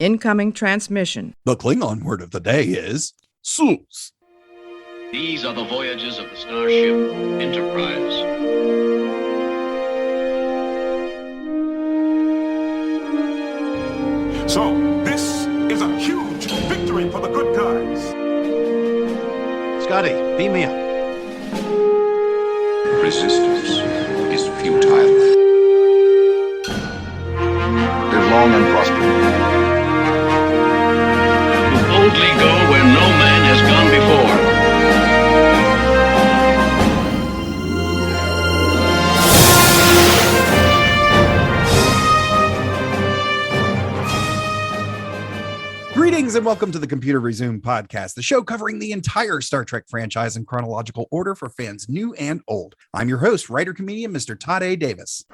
Incoming transmission. The Klingon word of the day is Sus. These are the voyages of the starship Enterprise. So, this is a huge victory for the good guys. Scotty, beam me up. Resistance is futile. Live long and prosper. To boldly go where no man has gone before. Greetings and welcome to the Computer Resume podcast, the show covering the entire Star Trek franchise in chronological order for fans new and old. I'm your host, writer-comedian Mr. Todd A. Davis.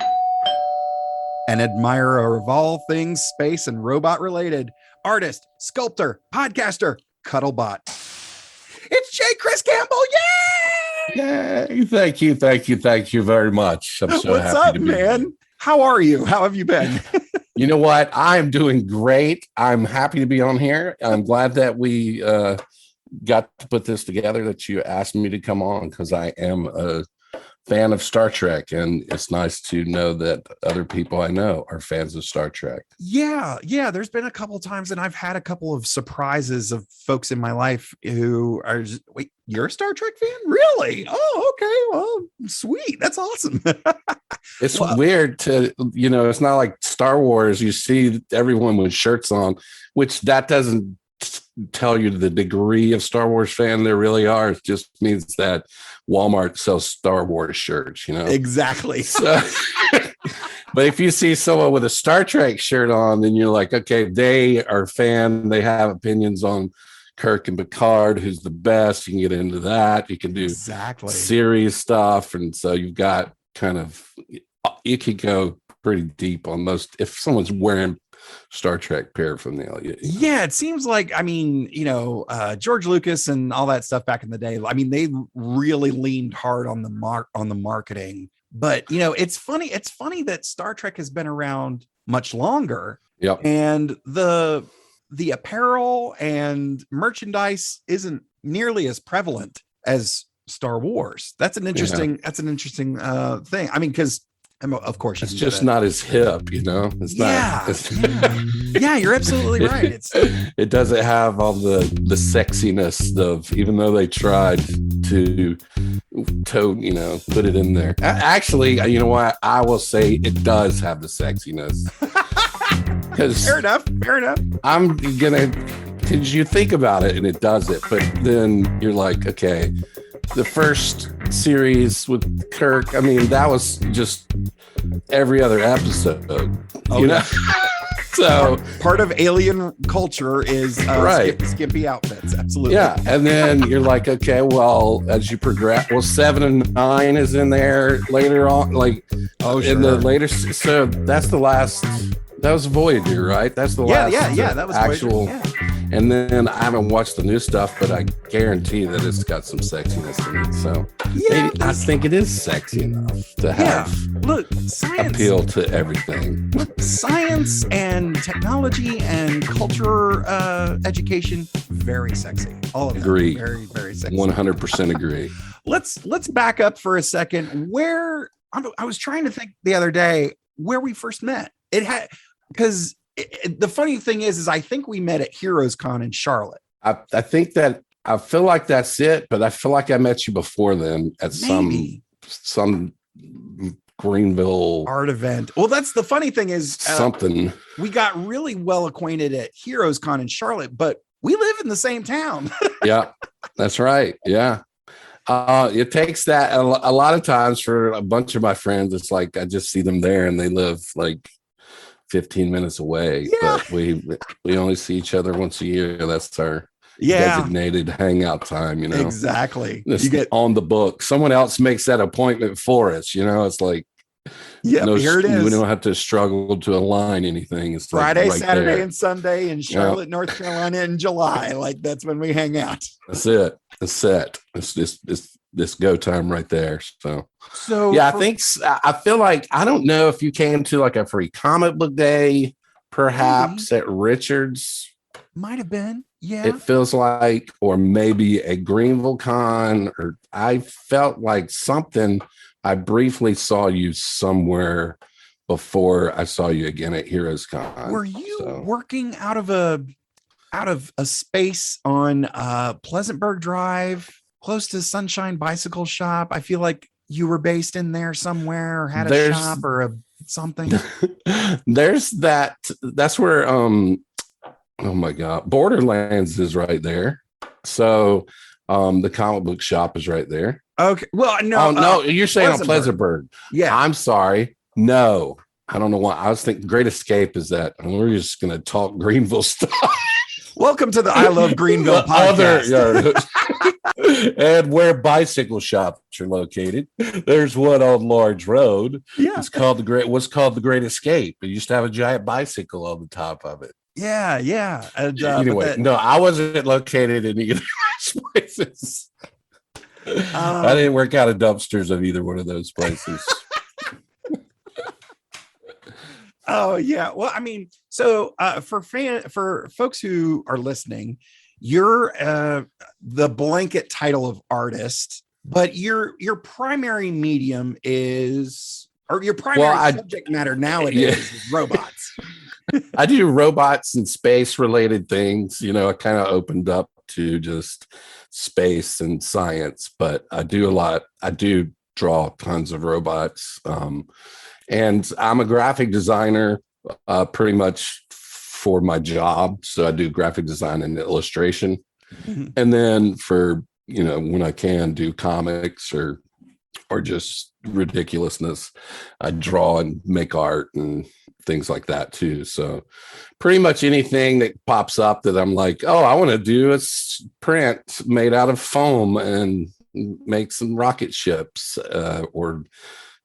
An admirer of all things space and robot-related, artist, sculptor, podcaster, Cuddlebot. It's J. Chris Campbell, yay! Yay! Thank you very much. I'm so What's happy up, to be man? here. How are you? How have you been? You know what? I'm doing great. I'm happy to be on here. I'm glad that we got to put this together, that you asked me to come on, because I am a fan of Star Trek, and it's nice to know that other people I know are fans of Star Trek. Yeah. There's been a couple of times, and I've had a couple of surprises of folks in my life who are just, wait, you're a Star Trek fan? Really? Oh, okay. Well, sweet. That's awesome. It's weird to, it's not like Star Wars. You see everyone with shirts on, which that doesn't tell you the degree of Star Wars fan there really are. It just means that Walmart sells Star Wars shirts, Exactly. So, but if you see someone with a Star Trek shirt on, then you're like, okay, they are a fan. They have opinions on Kirk and Picard, who's the best. You can get into that. You can do series stuff. And so you've got you could go pretty deep on most, if someone's wearing Star Trek paraphernalia. Yeah, it seems like, George Lucas and all that stuff back in the day, they really leaned hard on the marketing. But it's funny that Star Trek has been around much longer. Yep. And the apparel and merchandise isn't nearly as prevalent as Star Wars. That's an interesting thing. Because of course it's just not as hip, it's yeah, you're absolutely right. It doesn't have all the sexiness of, even though they tried to put it in there. Actually, you know what, I will say it does have the sexiness. Fair enough. Because you think about it and it does it, but then you're like, okay, the first series with Kirk, that was just every other episode, know? So part of alien culture is skimpy outfits. Absolutely. Yeah. And then you're like, okay, well, as you progress, 7 and 9 is in there later on, in the later. So that's the last. That was Voyager, right? That's the last. Yeah. That was actual. Voyager, yeah. And then I haven't watched the new stuff, but I guarantee that it's got some sexiness in it. So maybe I think it is sexy enough to have science appeal to everything. Science and technology and culture education, very sexy. All of that. Agree. Very, very sexy. 100% agree. Let's back up for a second. I was trying to think the other day where we first met. Because the funny thing is I think we met at Heroes Con in Charlotte. I think that, I feel like that's it, but I feel like I met you before then at some Greenville art event. Well, that's the funny thing is something. We got really well acquainted at Heroes Con in Charlotte, but we live in the same town. Yeah, that's right. Yeah. It takes that a lot of times for a bunch of my friends. It's like I just see them there and they live like 15 minutes away, but we only see each other once a year. That's our designated hangout time, Exactly. You get on the book. Someone else makes that appointment for us. It's like, here it is. We don't have to struggle to align anything. It's Friday, like right Saturday, there. And Sunday in Charlotte, North Carolina in July. That's when we hang out. That's it. It's set. It's this go time right there. So yeah, I feel like, I don't know if you came to like a free comic book day perhaps at Richards. Might have been. Yeah. It feels like, or maybe a Greenville con, or I felt like something. I briefly saw you somewhere before I saw you again at Heroes Con. Were you working out of a space on Pleasantburg Drive, close to Sunshine Bicycle Shop? I feel like you were based in there somewhere, or had a shop or something. There's that. That's where oh my God, Borderlands is right there. So the comic book shop is right there. Okay. Well, no. Oh no, you're saying on Pleasantburg. Yeah. I'm sorry. No, I don't know why. I was thinking Great Escape is that. And we're just gonna talk Greenville stuff. Welcome to the I Love Greenville podcast. And where bicycle shops are located. There's one on Large Road. Yeah. It's called the Great Escape. It used to have a giant bicycle on the top of it. Yeah, yeah. And, anyway, no, I wasn't located in either of those places. I didn't work out of dumpsters of either one of those places. Oh yeah. Well, I mean, so for folks who are listening, you're the blanket title of artist, but your primary medium is, or your primary subject matter nowadays is robots. I do robots and space related things. You know, I kind of opened up to just space and science, but I do draw tons of robots. And I'm a graphic designer pretty much for my job. So I do graphic design and illustration. Mm-hmm. And then for, you know, when I can do comics or just ridiculousness, I draw and make art and things like that too. So pretty much anything that pops up that I'm like, oh, I want to do a print made out of foam and make some rocket ships, or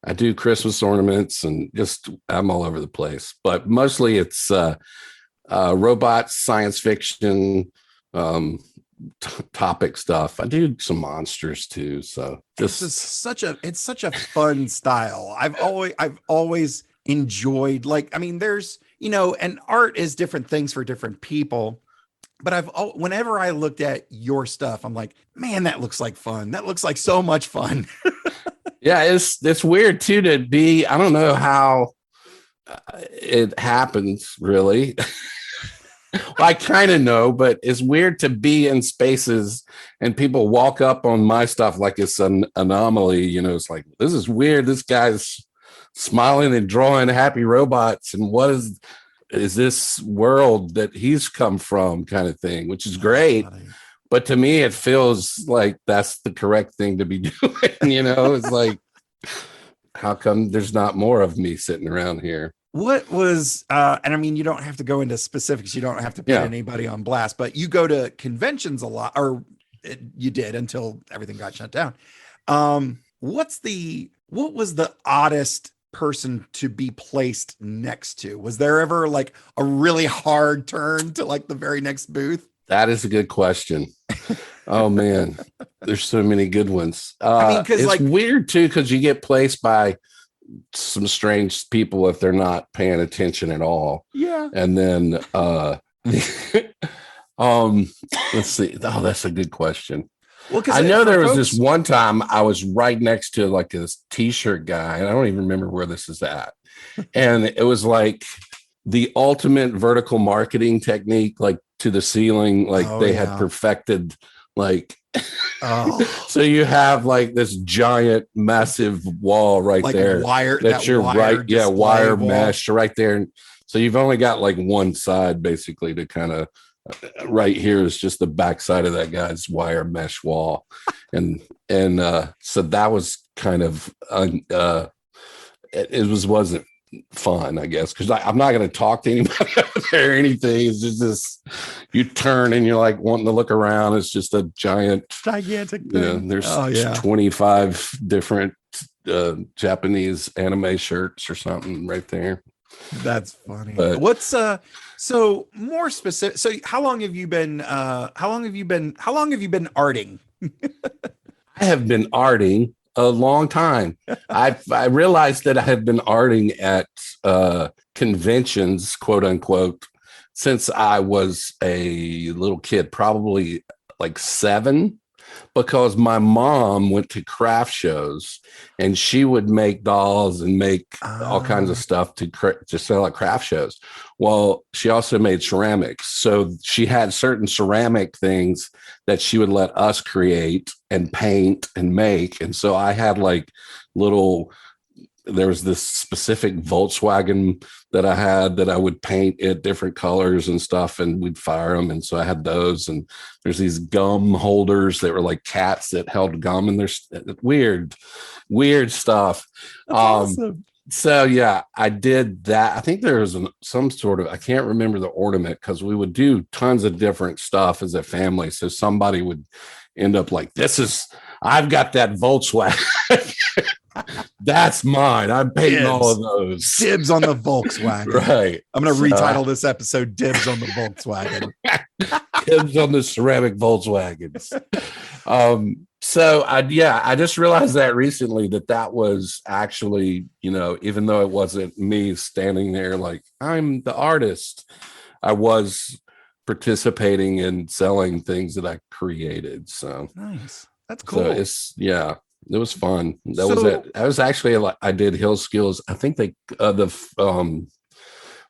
I do Christmas ornaments, and just I'm all over the place. But mostly it's robots, science fiction, topic stuff. I do some monsters too. So it's such a fun style. I've always enjoyed, like, I mean, there's, you know, and art is different things for different people, but whenever I looked at your stuff, I'm like, man, that looks like fun. That looks like so much fun. Yeah, it's weird too to be, I don't know how it happens really. Well, I kind of know, but it's weird to be in spaces and people walk up on my stuff like it's an anomaly. You know, it's like, this is weird. This guy's smiling and drawing happy robots. And what is this world that he's come from, kind of thing, which is great. But to me, it feels like that's the correct thing to be doing. You know, it's like, how come there's not more of me sitting around here? What was, and I mean, you don't have to go into specifics. You don't have to put anybody on blast, but you go to conventions a lot, or you did until everything got shut down. What was the oddest person to be placed next to? Was there ever like a really hard turn to like the very next booth? That is a good question. Oh man, there's so many good ones. I mean, because it's weird too, because you get placed by some strange people if they're not paying attention at all. Yeah. And then let's see. Oh, that's a good question. Well, I know there was this one time I was right next to like this t-shirt guy, and I don't even remember where this is at. And it was like the ultimate vertical marketing technique, like to the ceiling, like had perfected, like, so you have like this giant, massive wall right like there. Wire mesh right there. And so you've only got like one side basically to kind of, right here is just the backside of that guy's wire mesh wall. And so that was kind of, it wasn't fun, I guess, because I'm not going to talk to anybody out there or anything. It's just this, you turn and you're like wanting to look around. It's just a gigantic thing. You know, there's 25 different Japanese anime shirts or something right there. That's funny. But what's so more specific? So how long have you been arting? I have been arting a long time. I realized that I had been arting at conventions, quote unquote, since I was a little kid, probably like 7, because my mom went to craft shows and she would make dolls and make all kinds of stuff to sell at craft shows. Well, she also made ceramics. So she had certain ceramic things that she would let us create and paint and make. And so I had like there was this specific Volkswagen that I had that I would paint it different colors and stuff, and we'd fire them. And so I had those, and there's these gum holders that were like cats that held gum, and there's weird stuff. That's awesome. So yeah, I did that. I think there was some sort of, I can't remember the ornament, because we would do tons of different stuff as a family. So somebody would end up like, I've got that Volkswagen. That's mine. I'm painting all of those. Dibs on the Volkswagen. Right. I'm going to retitle this episode Dibs on the Volkswagen. Dibs on the ceramic Volkswagens. So I just realized that recently that was actually, even though it wasn't me standing there like I'm the artist, I was participating in selling things that I creaed. So nice. That's cool. So it was fun. That was it. I was actually I did Hill Skills. I think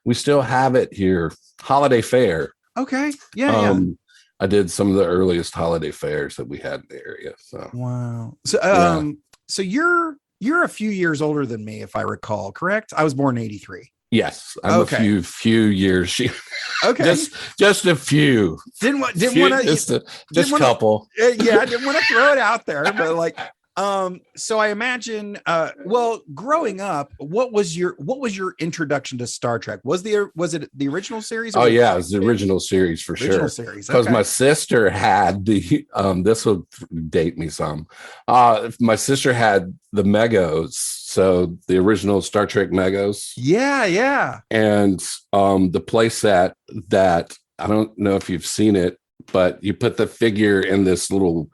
we still have it here. Holiday Fair. Okay. Yeah. I did some of the earliest holiday fairs that we had in the area. So wow. So so you're a few years older than me, if I recall, correct? I was born in 83. Yes, I'm a few years. Okay, just a few. Didn't want to just a couple. Yeah, I didn't want to throw it out there, but like, so I imagine, growing up, what was your introduction to Star Trek? Was it the original series? Oh yeah, it was the original series for sure. Series, because my sister had the this will date me some. My sister had the Megos, so the original Star Trek Megos. Yeah. And the playset that, I don't know if you've seen it, but you put the figure in this little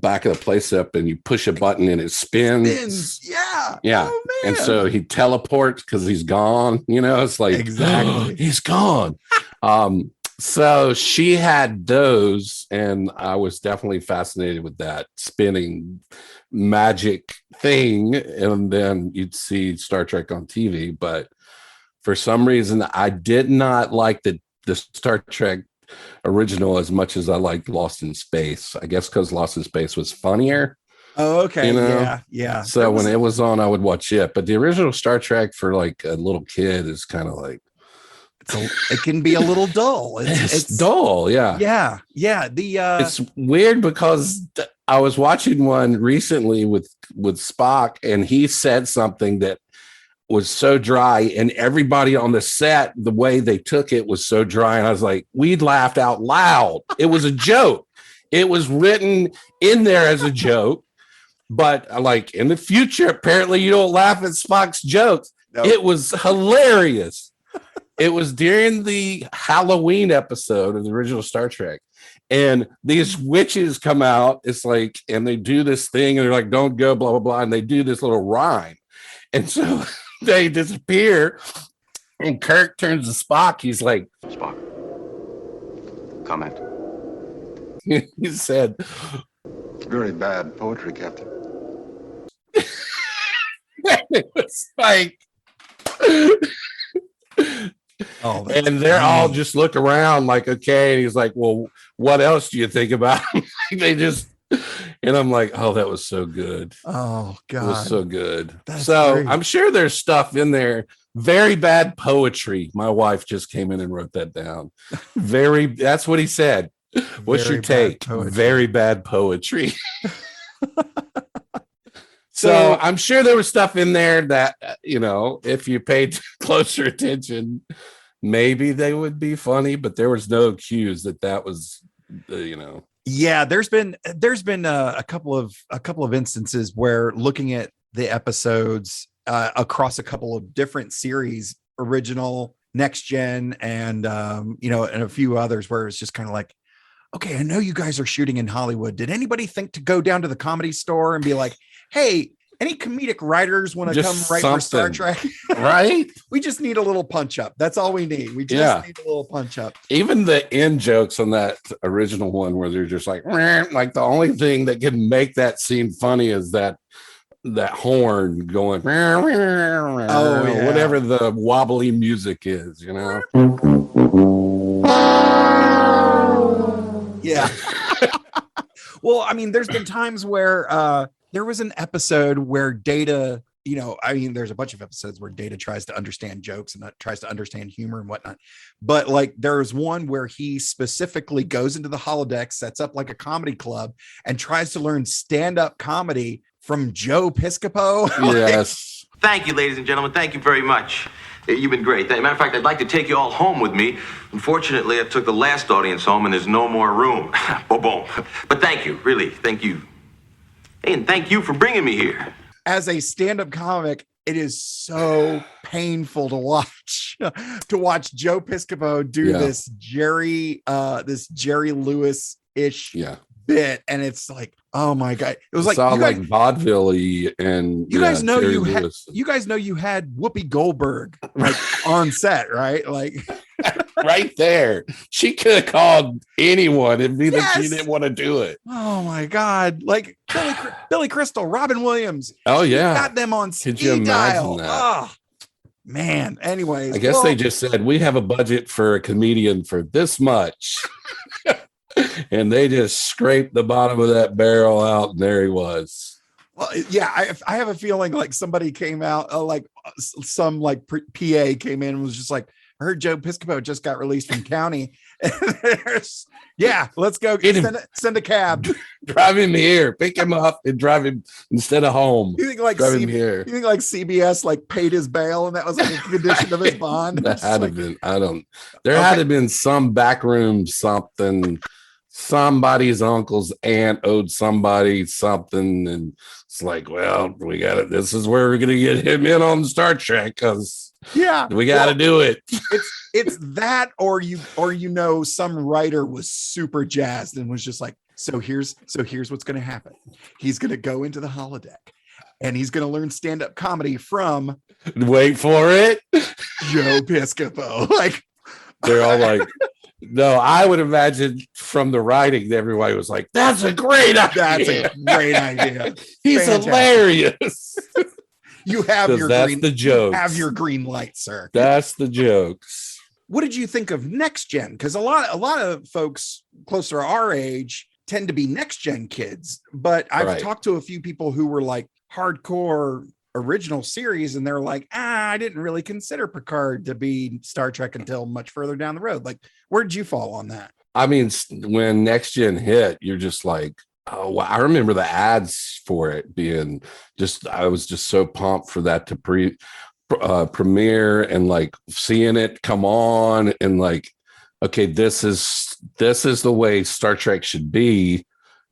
back of the playset and you push a button and it spins. Yeah. Oh, and so he teleports because he's gone. It's like, exactly, he's gone. So she had those, and I was definitely fascinated with that spinning magic thing. And then you'd see Star Trek on TV, but for some reason I did not like the Star Trek original as much as I liked Lost in Space. I guess because Lost in Space was funnier. Oh, okay. Yeah. So when it was on, I would watch it. But the original Star Trek for like a little kid is kind of like, it can be a little dull. It's dull. Yeah. It's weird because I was watching one recently with Spock, and he said something that was so dry, and everybody on the set, the way they took it was so dry. And I was like, we'd laughed out loud. It was a joke. It was written in there as a joke, but like in the future, apparently you don't laugh at Spock's jokes. Nope. It was hilarious. It was during the Halloween episode of the original Star Trek. And these witches come out. It's like, and they do this thing and they're like, don't go, blah, blah, blah. And they do this little rhyme. And so they disappear, and Kirk turns to Spock. He's like, Spock, comment. He said, Very bad poetry, Captain. It was like, and they're all just look around like, okay. And he's like, well, what else do you think about him? They just, and I'm like, oh, that was so good. Oh God, it was so good. That's so great. I'm sure there's stuff in there. Very bad poetry. My wife just came in and wrote that down. That's what he said. What's your take? Very bad poetry. So I'm sure there was stuff in there that, if you paid closer attention, maybe they would be funny, but there was no cues that was, Yeah, there's been a couple of instances where looking at the episodes across a couple of different series, original, next gen, and and a few others, where it's just kind of like, okay, I know you guys are shooting in Hollywood. Did anybody think to go down to the Comedy Store and be like, hey, any comedic writers want to come Just write for Star something. Trek? Right? We just need a little punch up. That's all we need. We just need a little punch up. Even the end jokes on that original one where they're just like the only thing that can make that scene funny is that horn going, whatever the wobbly music is, you know? Yeah. Well, I mean, there's been times where there was an episode where Data, you know, I mean, there's a bunch of episodes where Data tries to understand jokes and tries to understand humor and whatnot. But like there's one where he specifically goes into the holodeck, sets up like a comedy club and tries to learn stand-up comedy from Joe Piscopo. Yes. Thank you, ladies and gentlemen. Thank you very much. You've been great. Matter of fact, I'd like to take you all home with me. Unfortunately, I took the last audience home and there's no more room. Boom. But thank you, really. Thank you. Hey, and thank you for bringing me here. As a stand-up comic, it is so painful to watch Joe Piscopo do this Jerry Lewis-ish bit, and it's like, oh my god, it was like all like vaudeville-y, and you guys know Jerry you Lewis. you guys know you had Whoopi Goldberg like on set, right? Like right there. She could have called anyone and be that she didn't want to do it. Oh my god, like Billy Crystal, Robin Williams. Oh yeah, got them on speed dial. Could you imagine that? Oh man. Anyways, I guess they just said we have a budget for a comedian for this much. And they just scraped the bottom of that barrel out, and there he was. Well, yeah, I have a feeling like somebody came out, like some like PA came in and was just like, I heard Joe Piscopo just got released from county. Yeah, let's go send a cab. Drive him here, pick him up, and drive him instead of home. You think like drive him here? You think like CBS like paid his bail and that was like a condition of his bond? That had to been. There had to been some backroom something. Somebody's uncle's aunt owed somebody something, and it's like, well, we got it. This is where we're gonna get him in on Star Trek because we got to do it. It's that, or some writer was super jazzed and was just like, so here's what's gonna happen. He's gonna go into the holodeck and he's gonna learn stand-up comedy from wait for it, Joe Piscopo. Like they're all like. No, I would imagine from the writing, everybody was like, that's a great idea. That's a great idea. He's hilarious. You have your that's the jokes. Have your green light, sir. That's the jokes. What did you think of next gen? Because a lot of folks closer to our age tend to be next gen kids. But I've talked to a few people who were like hardcore original series, and they're like, I didn't really consider Picard to be Star Trek until much further down the road. Like, where did you fall on that? I mean, when Next Gen hit, you're just like, oh, wow. I remember the ads for it being just, I was just so pumped for that to premiere and like seeing it come on and like, okay, this is the way Star Trek should be.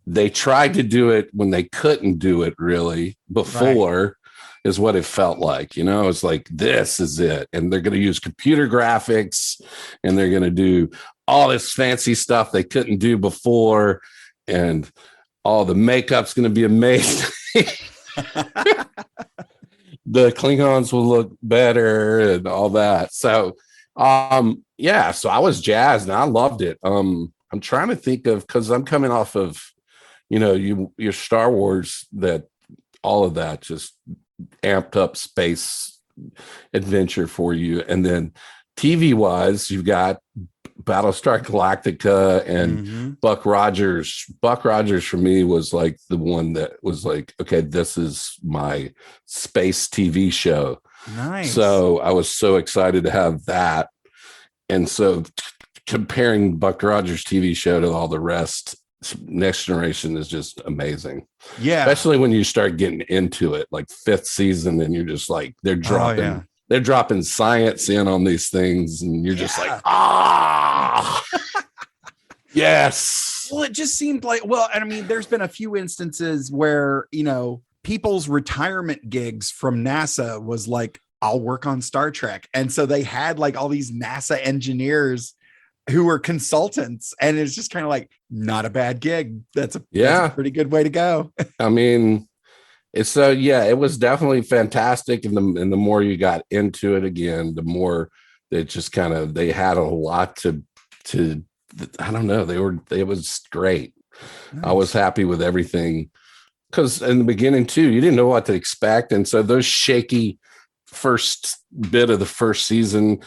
They tried to do it when they couldn't do it really before. Is what it felt like, you know. It's like, this is it, and they're going to use computer graphics and they're going to do all this fancy stuff they couldn't do before, and all the makeup's going to be amazing. The Klingons will look better and all that. So so I was jazzed and I loved it. I'm trying to think of, because I'm coming off of, you know, your Star Wars, that all of that just amped up space adventure for you. And then TV wise, you've got Battlestar Galactica and Buck Rogers. Buck Rogers for me was like the one that was like, okay, this is my space TV show. Nice. So I was so excited to have that. And so comparing Buck Rogers TV show to all the rest, Next Generation is just amazing. Yeah. Especially when you start getting into it, like 5th season, and you're just like, they're dropping science in on these things, and you're just like, yes. Well, it just seemed like, well, and I mean, there's been a few instances where, you know, people's retirement gigs from NASA was like, I'll work on Star Trek. And so they had like all these NASA engineers who were consultants, and it's just kind of like not a bad gig. That's a pretty good way to go. I mean, it's it was definitely fantastic, and the more you got into it again, the more it just kind of they had a lot to I don't know, it was great. Nice. I was happy with everything, because in the beginning too, you didn't know what to expect, and so those shaky first bit of the first season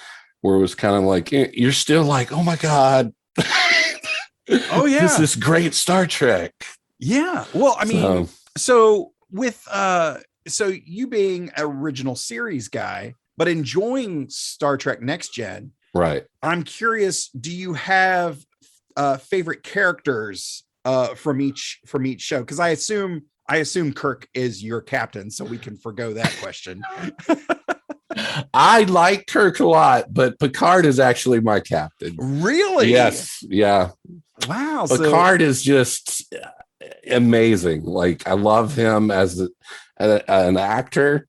where it was kind of like you're still like, oh my god, oh yeah, this is great Star Trek. Yeah, well, I mean, so with so you being an original series guy but enjoying Star Trek Next Gen, right? I'm curious, do you have favorite characters from each show? Because I assume Kirk is your captain, so we can forgo that question. I like Kirk a lot, but Picard is actually my captain. Really? Yes. Yeah. Wow. Picard is just amazing. Like, I love him as an actor,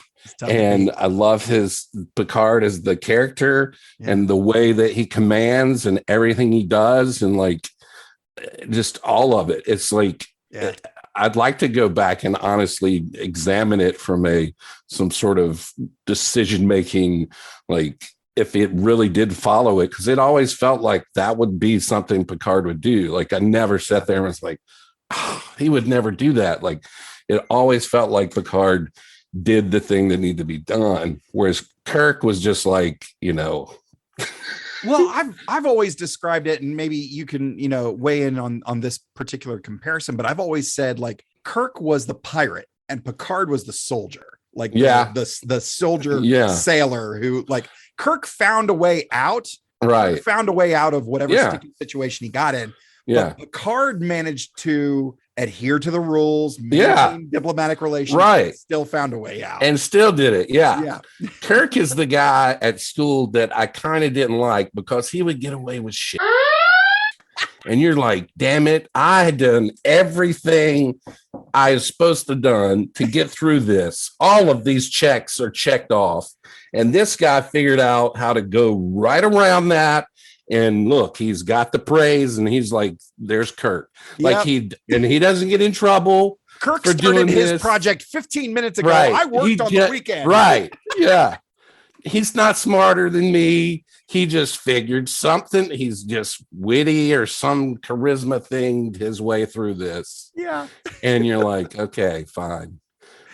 and I love his Picard as the character, and the way that he commands and everything he does, and like just all of it. It's like, I'd like to go back and honestly examine it from some sort of decision making, like if it really did follow it, because it always felt like that would be something Picard would do. Like, I never sat there and was like, oh, he would never do that. Like, it always felt like Picard did the thing that needed to be done, whereas Kirk was just like, Well, I've always described it, and maybe you can, weigh in on this particular comparison, but I've always said like Kirk was the pirate and Picard was the soldier. Like the soldier sailor who, like, Kirk found a way out. Right. Found a way out of whatever sticky situation he got in. Yeah. But Picard managed to adhere to the rules, maintain diplomatic relations, right? Still found a way out. And still did it. Yeah. Kirk is the guy at school that I kind of didn't like because he would get away with shit. And you're like, damn it, I had done everything I was supposed to have done to get through this. All of these checks are checked off. And this guy figured out how to go right around that. And look, he's got the praise, and he's like, there's Kirk. Like, he doesn't get in trouble. Kirk started his project 15 minutes ago. Right. I worked on the weekend. Right. Yeah. He's not smarter than me. He just figured something. He's just witty or some charisma thing his way through this. Yeah. And you're like, okay, fine.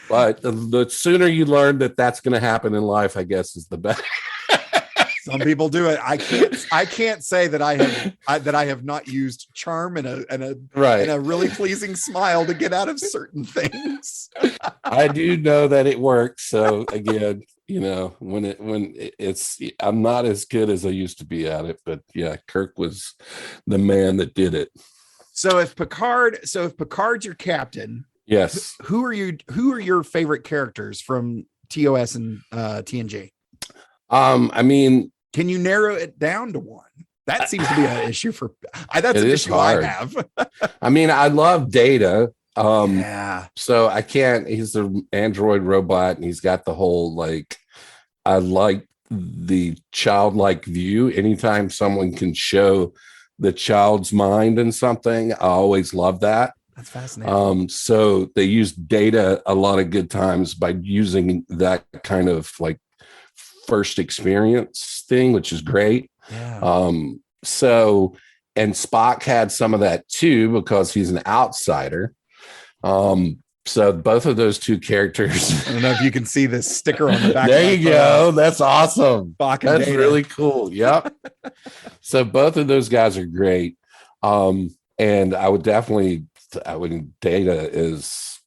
But the sooner you learn that that's going to happen in life, I guess, is the better. Some people do it. I can't say that I have not used charm and a really pleasing smile to get out of certain things. I do know that it works. So again, when it's I'm not as good as I used to be at it, but yeah, Kirk was the man that did it. So if Picard's your captain, yes. Who are your favorite characters from TOS and TNG? I mean, can you narrow it down to one? That seems to be an issue for that's an issue hard. I have. I mean, I love Data. So I can't, he's an android robot, and he's got the whole, like, I like the childlike view. Anytime someone can show the child's mind in something, I always love that. That's fascinating. So they use Data a lot of good times by using that kind of like first experience thing, which is great. Yeah. So, and Spock had some of that too, because he's an outsider. So both of those two characters. I don't know if you can see this sticker on the back. There you go. That's awesome. Spock and That's Data. really cool. Yep. So both of those guys are great. And I would Data is.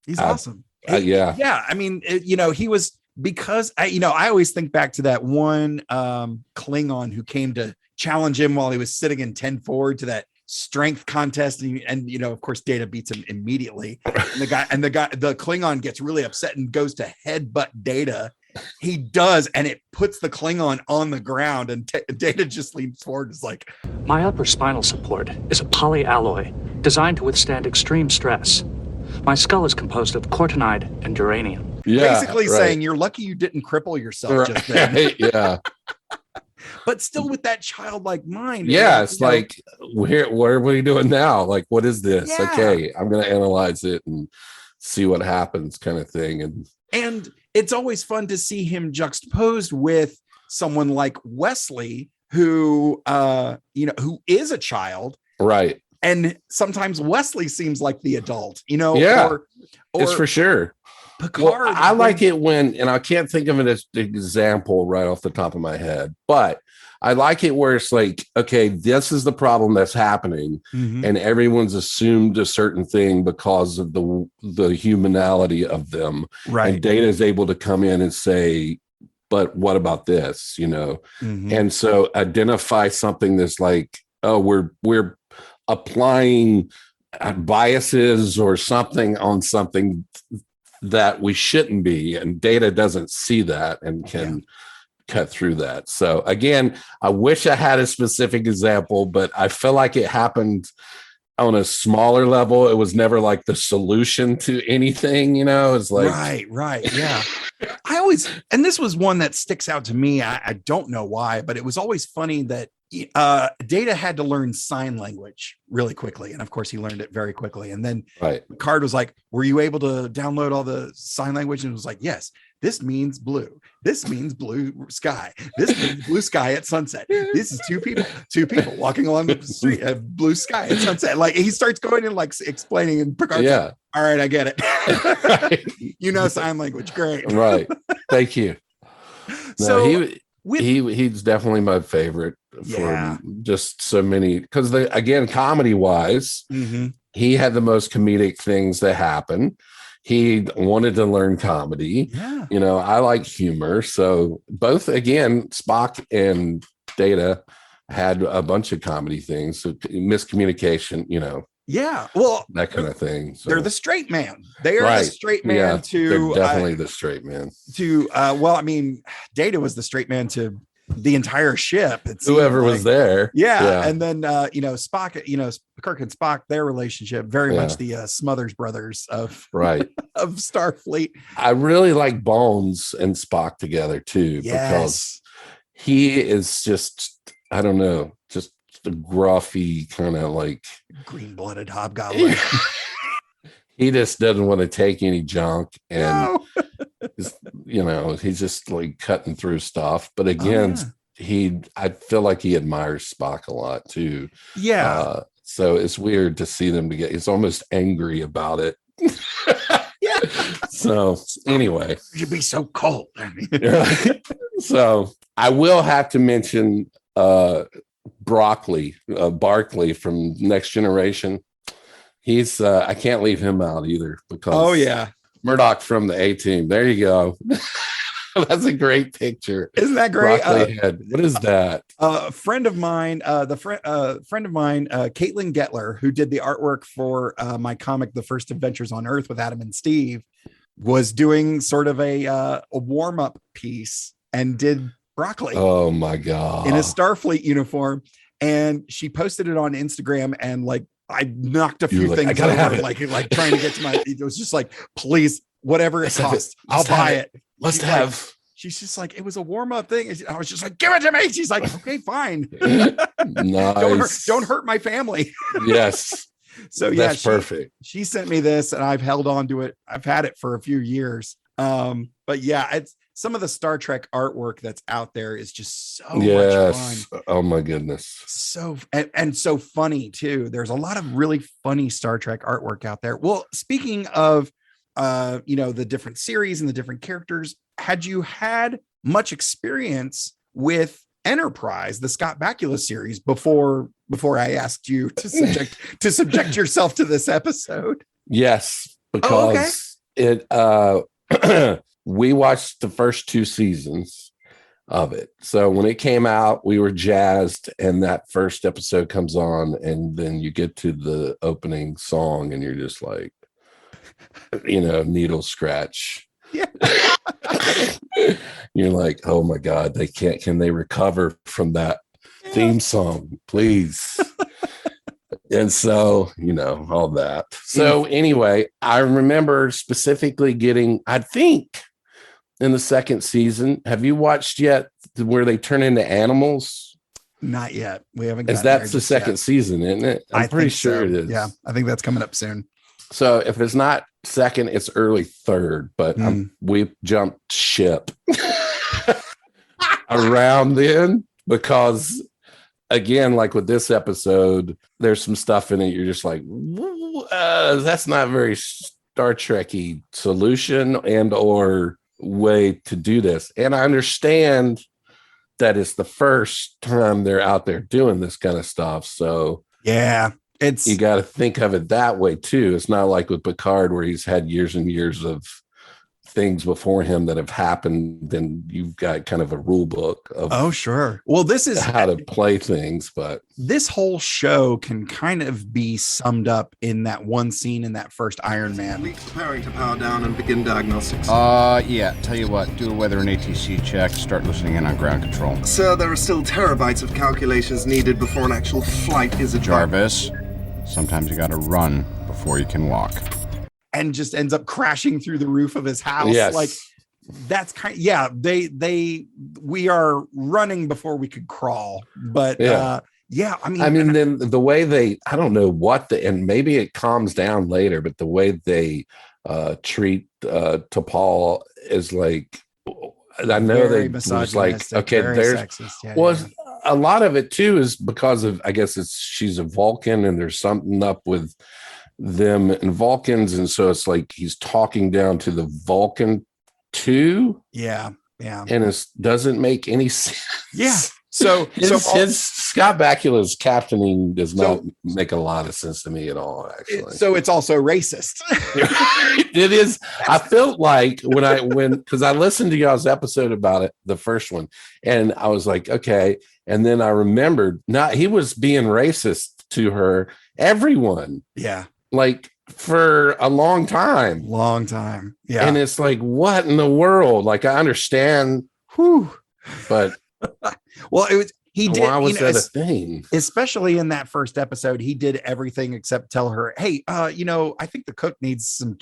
He's awesome. Yeah. I mean, he was, because I always think back to that one Klingon who came to challenge him while he was sitting in 10 forward to that strength contest, and of course Data beats him immediately. And the Klingon gets really upset and goes to headbutt Data. He does, and it puts the Klingon on the ground, and Data just leans forward and is like, my upper spinal support is a polyalloy designed to withstand extreme stress. My skull is composed of cortinide and uranium. Basically saying you're lucky you didn't cripple yourself just then. Yeah. but still with that childlike mind. Yeah, it's like, what are we doing now? Like, what is this? Yeah. Okay, I'm going to analyze it and see what happens, kind of thing. And it's always fun to see him juxtaposed with someone like Wesley, who who is a child, right? And sometimes Wesley seems like the adult, Yeah, or it's for sure. Picard. Well, I like it when, and I can't think of it as an example right off the top of my head, but I like it where it's like, okay, this is the problem that's happening, and everyone's assumed a certain thing because of the humanality of them. Right. And Data is able to come in and say, but what about this? And so identify something that's like, oh, we're applying biases or something on something that we shouldn't be, and Data doesn't see that and can cut through that. So again, I wish I had a specific example, but I feel like it happened on a smaller level. It was never like the solution to anything, it's like right. Yeah. And this was one that sticks out to me. I don't know why, but it was always funny that Data had to learn sign language really quickly, and of course he learned it very quickly. And then Picard was like, were you able to download all the sign language? And it was like, yes, this means blue, this means blue sky, this means blue sky at sunset, this is two people walking along the street, blue sky at sunset. Like, he starts going and like explaining, and Picard's like, all right, I get it. Sign language, great. Right, thank you. So he's definitely my favorite for just so many, because again, comedy wise, he had the most comedic things that happen. He wanted to learn comedy. I like humor. So both, again, Spock and Data had a bunch of comedy things. So miscommunication, well, that kind of thing. So. They're the straight man. They are the straight man they're definitely the straight man. Data was the straight man to the entire ship. Whoever was there. Yeah. And then, Spock, Kirk and Spock, their relationship, very much the Smothers Brothers of Starfleet. I really like Bones and Spock together too, because he is just, I don't know, just a gruffy kind of like green-blooded hobgoblin. He just doesn't want to take any junk, and he's just like cutting through stuff. But again, I feel like he admires Spock a lot too. So it's weird to see them together. He's almost angry about it. So anyway, you'd be so cold. So I will have to mention Barkley from Next Generation. He's I can't leave him out either, because Murdoch from the A-Team. There you go. That's a great picture. Isn't that great? Head. What is that? A friend of mine, friend of mine, Caitlin Gettler, who did the artwork for my comic, The First Adventures on Earth with Adam and Steve, was doing sort of a warm-up piece and did Broccoli. Oh my God. In a Starfleet uniform. And she posted it on Instagram, and like, I knocked a few things over, like trying to get to my, it was just like, please, whatever it costs, I'll buy it. She's just like, it was a warm-up thing. And I was just like, give it to me. She's like, okay, fine. Nice. Don't hurt my family. Yes. So that's perfect. She sent me this, and I've held on to it. I've had it for a few years. But yeah, it's some of the Star Trek artwork that's out there is just so much fun. Oh my goodness. So and so funny too. There's a lot of really funny Star Trek artwork out there. Well, speaking of the different series and the different characters, had you had much experience with Enterprise, the Scott Bakula series, before I asked you to subject yourself to this episode? Yes, because we watched the first 2 seasons of it. So when it came out, we were jazzed, and that first episode comes on, and then you get to the opening song, and you're just like, needle scratch. Yeah. You're like, oh my God, can they recover from that theme song, please? And so, all that. So anyway, I remember specifically getting, I think in the second season. Have you watched yet where they turn into animals? Not yet. We haven't. Is that's the second season, isn't it? I'm pretty sure it is. Yeah, I think that's coming up soon. So if it's not second, it's early third. But we jumped ship around then because, again, like with this episode, there's some stuff in it. You're just like, that's not very Star Trek-y solution and or way to do this. And I understand that it's the first time they're out there doing this kind of stuff. So yeah, you got to think of it that way too. It's not like with Picard where he's had years and years of things before him that have happened. Then you've got kind of a rule book of sure. Well, this is how to play things, but this whole show can kind of be summed up in that one scene in that first Iron Man. Preparing to power down and begin diagnostics. Yeah. Tell you what, do a weather and ATC check. Start listening in on ground control. Sir, there are still terabytes of calculations needed before an actual flight is advised. Jarvis, sometimes you gotta run before you can walk. And just ends up crashing through the roof of his house. Yes. Like that's we are running before we could crawl. But I mean, then the way I don't know what and maybe it calms down later, but the way they treat T'Pol is like, I know they was like, okay, there's sexist, a lot of it too is because of, I guess she's a Vulcan and there's something up with them and Vulcans, and so it's like he's talking down to the Vulcan too. Yeah, and it doesn't make any sense. Yeah. So his Scott Bakula's captaining does not make a lot of sense to me at all. Actually, so it's also racist. It is. I felt like because I listened to y'all's episode about it, the first one, and I was like, okay, and then I remembered he was being racist to her, everyone. Yeah. Like for a long time. Yeah. And it's like, what in the world? Like, I understand. But well, he did. Why was that a thing? Especially in that first episode, he did everything except tell her, hey, I think the cook needs some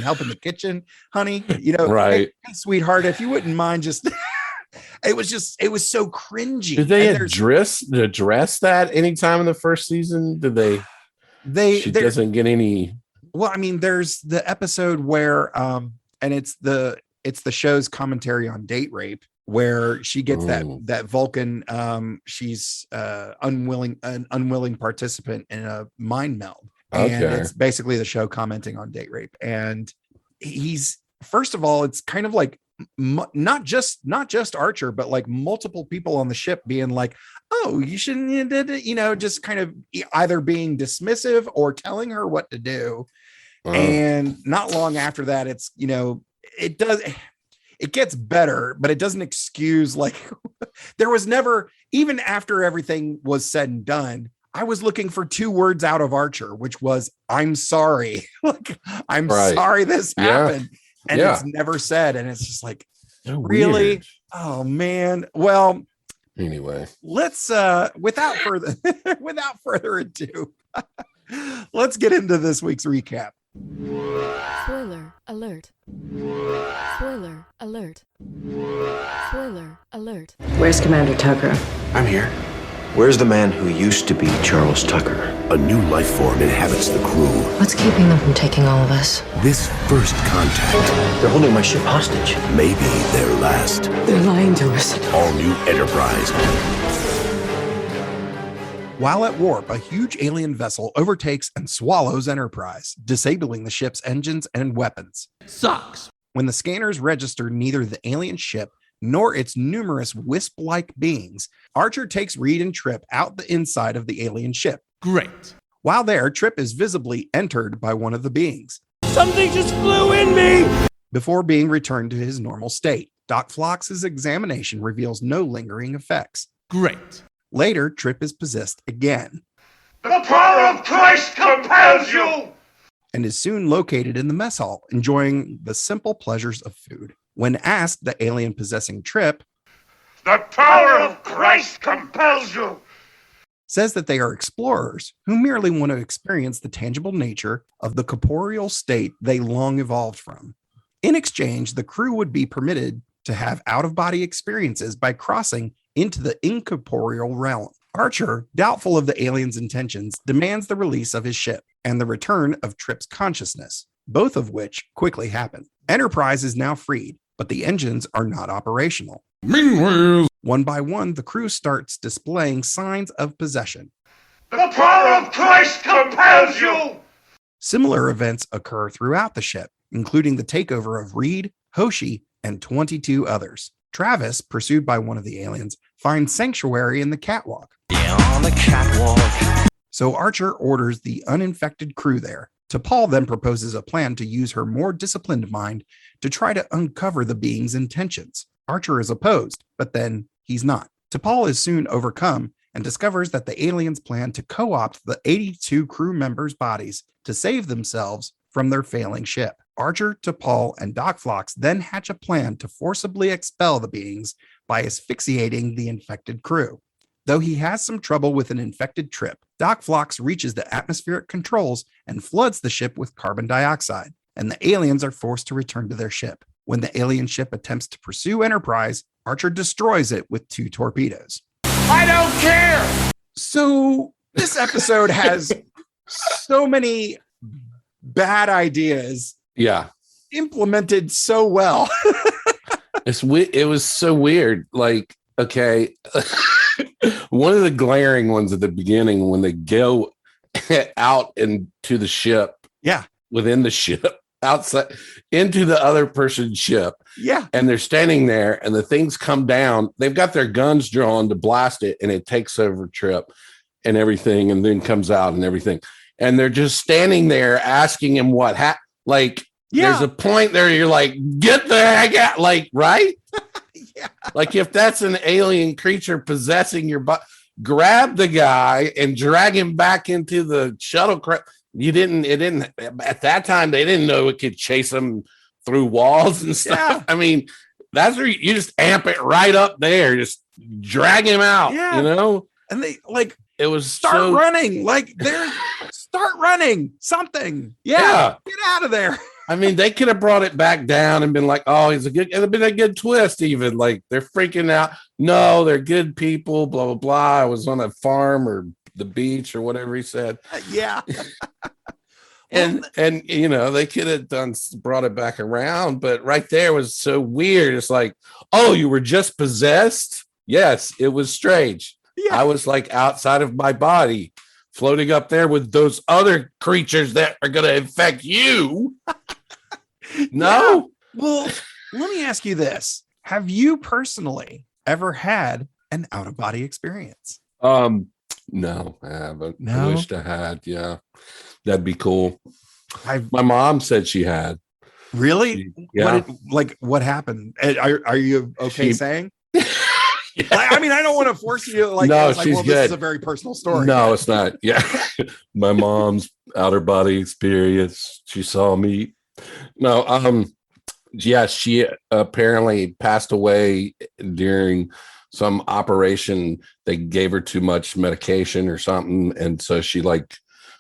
help in the kitchen, honey. Right. Hey, sweetheart, if you wouldn't mind just it was so cringy. Did they address that anytime in the first season? Did they she doesn't get any. Well, I mean, there's the episode where and it's the show's commentary on date rape, where she gets that Vulcan, she's an unwilling participant in a mind meld. And it's basically the show commenting on date rape. And he's, first of all, it's kind of like not just Archer, but like multiple people on the ship being like, oh, you shouldn't, just kind of either being dismissive or telling her what to do. And not long after that, it's, it gets better, but it doesn't excuse, like, there was never, even after everything was said and done, I was looking for 2 words out of Archer, which was, I'm sorry. Like, I'm sorry this happened. And it's never said. And it's just like, really? Weird. Oh man. Well, anyway, let's without further ado, let's get into this week's recap. Spoiler alert. Spoiler alert. Spoiler alert. Where's Commander Tucker? I'm here. Where's the man who used to be Charles Tucker? A new life form inhabits the crew. What's keeping them from taking all of us? This first contact. They're holding my ship hostage. Maybe their last. They're lying to us. All new Enterprise. While at warp, a huge alien vessel overtakes and swallows Enterprise, disabling the ship's engines and weapons. Sucks. When the scanners register neither the alien ship nor its numerous wisp-like beings, Archer takes Reed and Trip out the inside of the alien ship. Great. While there, Trip is visibly entered by one of the beings. Something just flew in me! Before being returned to his normal state. Doc Phlox's examination reveals no lingering effects. Great. Later, Trip is possessed again. The power of Christ compels you! And is soon located in the mess hall, enjoying the simple pleasures of food. When asked, the alien possessing Trip, the power of Christ compels you, says that they are explorers who merely want to experience the tangible nature of the corporeal state they long evolved from. In exchange, the crew would be permitted to have out-of-body experiences by crossing into the incorporeal realm. Archer, doubtful of the aliens' intentions, demands the release of his ship and the return of Trip's consciousness, both of which quickly happen. Enterprise is now freed, but the engines are not operational. Meanwhile, one by one, the crew starts displaying signs of possession. The power of Christ compels you! Similar events occur throughout the ship, including the takeover of Reed, Hoshi, and 22 others. Travis, pursued by one of the aliens, finds sanctuary in the catwalk. On the catwalk. So Archer orders the uninfected crew there. T'Pol then proposes a plan to use her more disciplined mind to try to uncover the being's intentions. Archer is opposed, but then he's not. T'Pol is soon overcome and discovers that the aliens plan to co-opt the 82 crew members' bodies to save themselves from their failing ship. Archer, T'Pol, and Doc Phlox then hatch a plan to forcibly expel the beings by asphyxiating the infected crew. Though he has some trouble with an infected Trip, Doc Phlox reaches the atmospheric controls and floods the ship with carbon dioxide, and the aliens are forced to return to their ship. When the alien ship attempts to pursue Enterprise, Archer destroys it with 2 torpedoes. I don't care! So this episode has so many bad ideas implemented so well. It was so weird. Like, okay, one of the glaring ones at the beginning when they go out into the ship, within the ship, outside into the other person's ship, and they're standing there, and the things come down. They've got their guns drawn to blast it, and it takes over Trip and everything, and then comes out and everything, and they're just standing there asking him what happened. Like, there's a point there you're like, get the heck out, like, right? Like, if that's an alien creature possessing your body, grab the guy and drag him back into the shuttlecraft. At that time, they didn't know it could chase them through walls and stuff. I mean, that's where you just amp it right up there, just drag him out, you know? And they it was start running, start running something. Get out of there. I mean, they could have brought it back down and been like, oh, it'd have been a good twist, even. Like, they're freaking out. No, they're good people, blah, blah, blah. I was on a farm or the beach or whatever he said. And you know, they could have brought it back around, but right there was so weird. It's like, oh, you were just possessed? Yes, it was strange. I was like outside of my body, floating up there with those other creatures that are going to infect you. No. Well, let me ask you this. Have you personally ever had an out-of-body experience? No, I haven't. No? I wished I had. Yeah, that'd be cool. My mom said she had. Really? Yeah. What happened? Are you okay saying? I mean, I don't want to force you to no, she's well, good. This is a very personal story. No, it's not. Yeah. My mom's outer body experience. She saw me. No, yeah, she apparently passed away during some operation. They gave her too much medication or something, and so she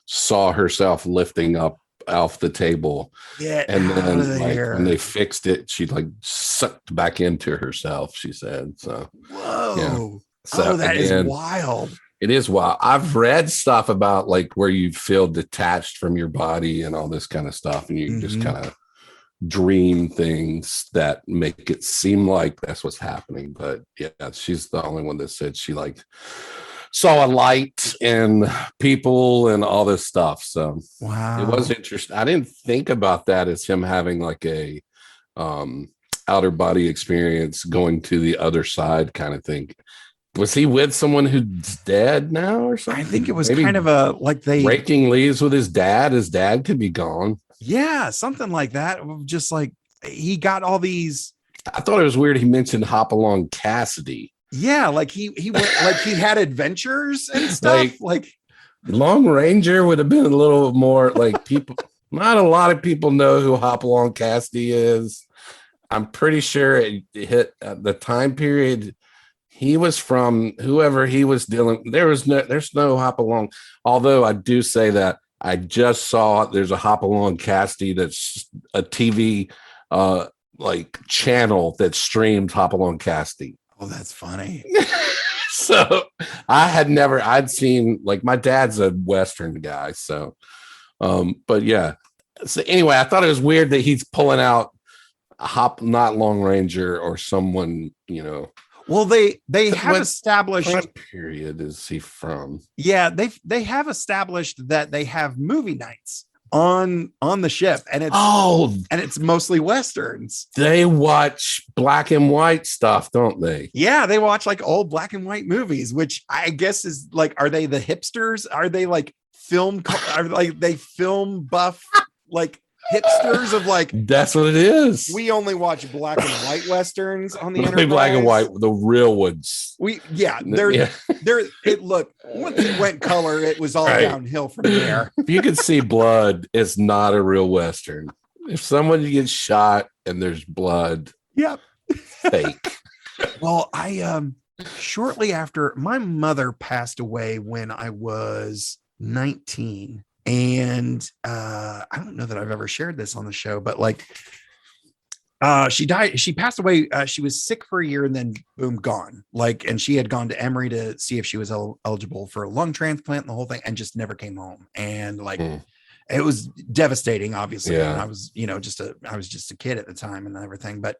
saw herself lifting up off the table. And then when they fixed it, she sucked back into herself, she said. So whoa. Yeah. So, that is wild. It is wild. I've read stuff about where you feel detached from your body and all this kind of stuff, and you just kind of dream things that make it seem like that's what's happening. But yeah, she's the only one that said she saw a light and people and all this stuff. So wow, it was interesting. I didn't think about that as him having a outer body experience, going to the other side kind of thing. Was he with someone who's dead now or something? I think it was kind of they breaking leaves with his dad. His dad could be gone. Yeah, something like that. Just he got all these. I thought it was weird he mentioned Hopalong Cassidy. Yeah, he went, he had adventures and stuff. Lone Ranger would have been a little more people. Not a lot of people know who Hopalong Cassidy is. I'm pretty sure it hit at the time period. He was from whoever he was dealing. There's no Hopalong. Although I do say that I just saw there's a Hopalong Cassidy that's a TV like channel that streamed Hopalong Casting. Oh, that's funny. So I'd seen, like, my dad's a Western guy. So, but yeah. So anyway, I thought it was weird that he's pulling out not Long Ranger or someone, you know. Well, they have established. What period is he from? Yeah, they have established that they have movie nights on the ship, and it's mostly Westerns. They watch black and white stuff, don't they? Yeah, they watch like old black and white movies, which I guess is like, are they the hipsters? Are they like are like they film buff like hipsters of like, that's what it is. We only watch black and white Westerns on the Only black and white, the real ones. Look, once it went color, it was all downhill from there. If you can see blood, it's not a real Western. If someone gets shot and there's blood, yep, fake. Well, I shortly after, my mother passed away when I was 19. And I don't know that I've ever shared this on the show, but like she passed away. She was sick for a year and then boom, gone. Like, and she had gone to Emory to see if she was eligible for a lung transplant and the whole thing, and just never came home. And like, it was devastating, obviously. Yeah. And I was, I was just a kid at the time and everything. But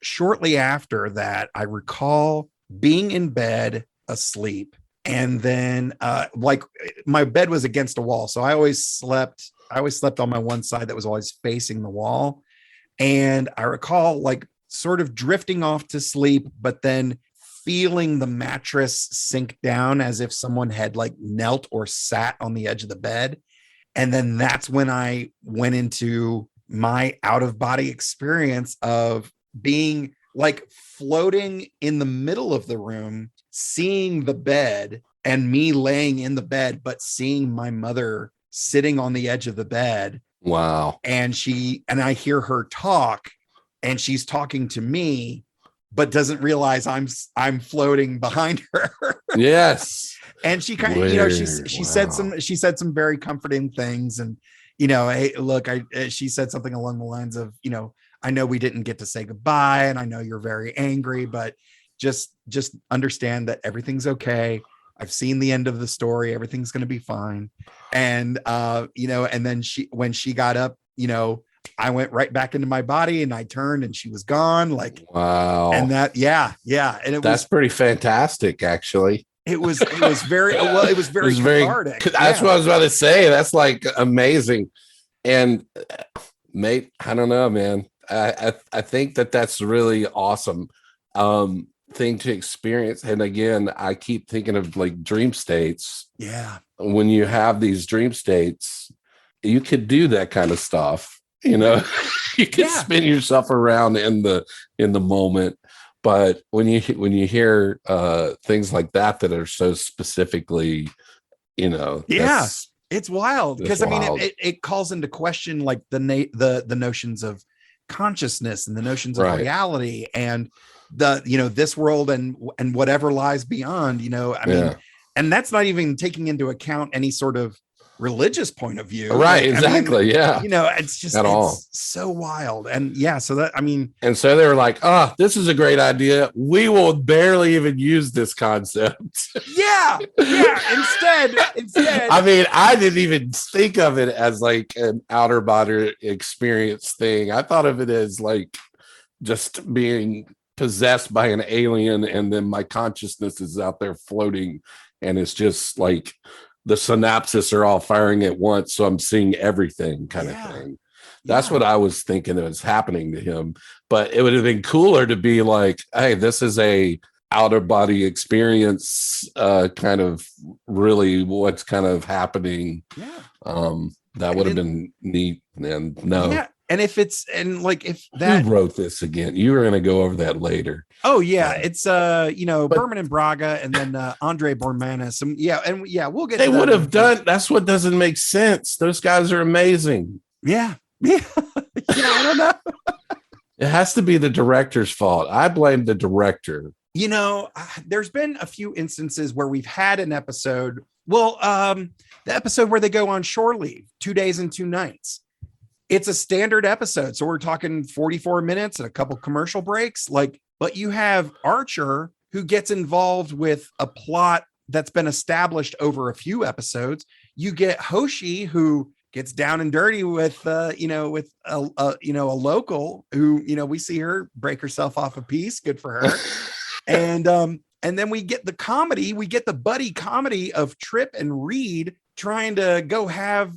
shortly after that, I recall being in bed asleep. And then like my bed was against a wall. So I always slept on my one side that was always facing the wall. And I recall like sort of drifting off to sleep, but then feeling the mattress sink down as if someone had like knelt or sat on the edge of the bed. And then that's when I went into my out of body experience of being like floating in the middle of the room, seeing the bed and me laying in the bed, but seeing my mother sitting on the edge of the bed. Wow. And I hear her talk, and she's talking to me, but doesn't realize I'm floating behind her. Yes. And she kind of, she said some very comforting things. And, hey, look, she said something along the lines of, I know we didn't get to say goodbye, and I know you're very angry, but just understand that everything's okay. I've seen the end of the story. Everything's going to be fine. And, and then when she got up, I went right back into my body, and I turned and she was gone. Like, wow. And that, yeah. And that's pretty fantastic, actually. It was very, it was very cathartic. That's what I was about to say. That's like amazing. And mate, I don't know, man. I think that's really awesome thing to experience. And again, I keep thinking of like dream states. Yeah. When you have these dream states, you could do that kind of stuff. You could spin yourself around in the moment. But when you hear things like that are so specifically, it's wild, because I mean it calls into question like the notions of consciousness and the notions of reality and the this world and whatever lies beyond. I mean, and that's not even taking into account any sort of religious point of view, right? Exactly. It's just so wild. And so that, I mean, and so they were like, this is a great idea, we will barely even use this concept. Instead I mean, I didn't even think of it as like an outer body experience thing. I thought of it as like just being possessed by an alien, and then my consciousness is out there floating, and it's just like the synapses are all firing at once, so I'm seeing everything kind of thing. That's what I was thinking that was happening to him. But it would have been cooler to be like, hey, this is a outer body experience, kind of really what's kind of happening. That would have been neat. And and if that, who wrote this again? You were going to go over that later. Oh yeah, it's Berman and Braga, and then Andre Bormanis. We'll get. They would have done. That's what doesn't make sense. Those guys are amazing. Yeah. I don't know. It has to be the director's fault. I blame the director. There's been a few instances where we've had an episode. Well, the episode where they go on shore leave, 2 days and 2 nights. it's a standard episode. So we're talking 44 minutes and a couple commercial breaks. Like, but you have Archer who gets involved with a plot that's been established over a few episodes. You get Hoshi who gets down and dirty with a local who, we see her break herself off a piece. Good for her. And then we get the comedy, we get the buddy comedy of Trip and Reed trying to go have,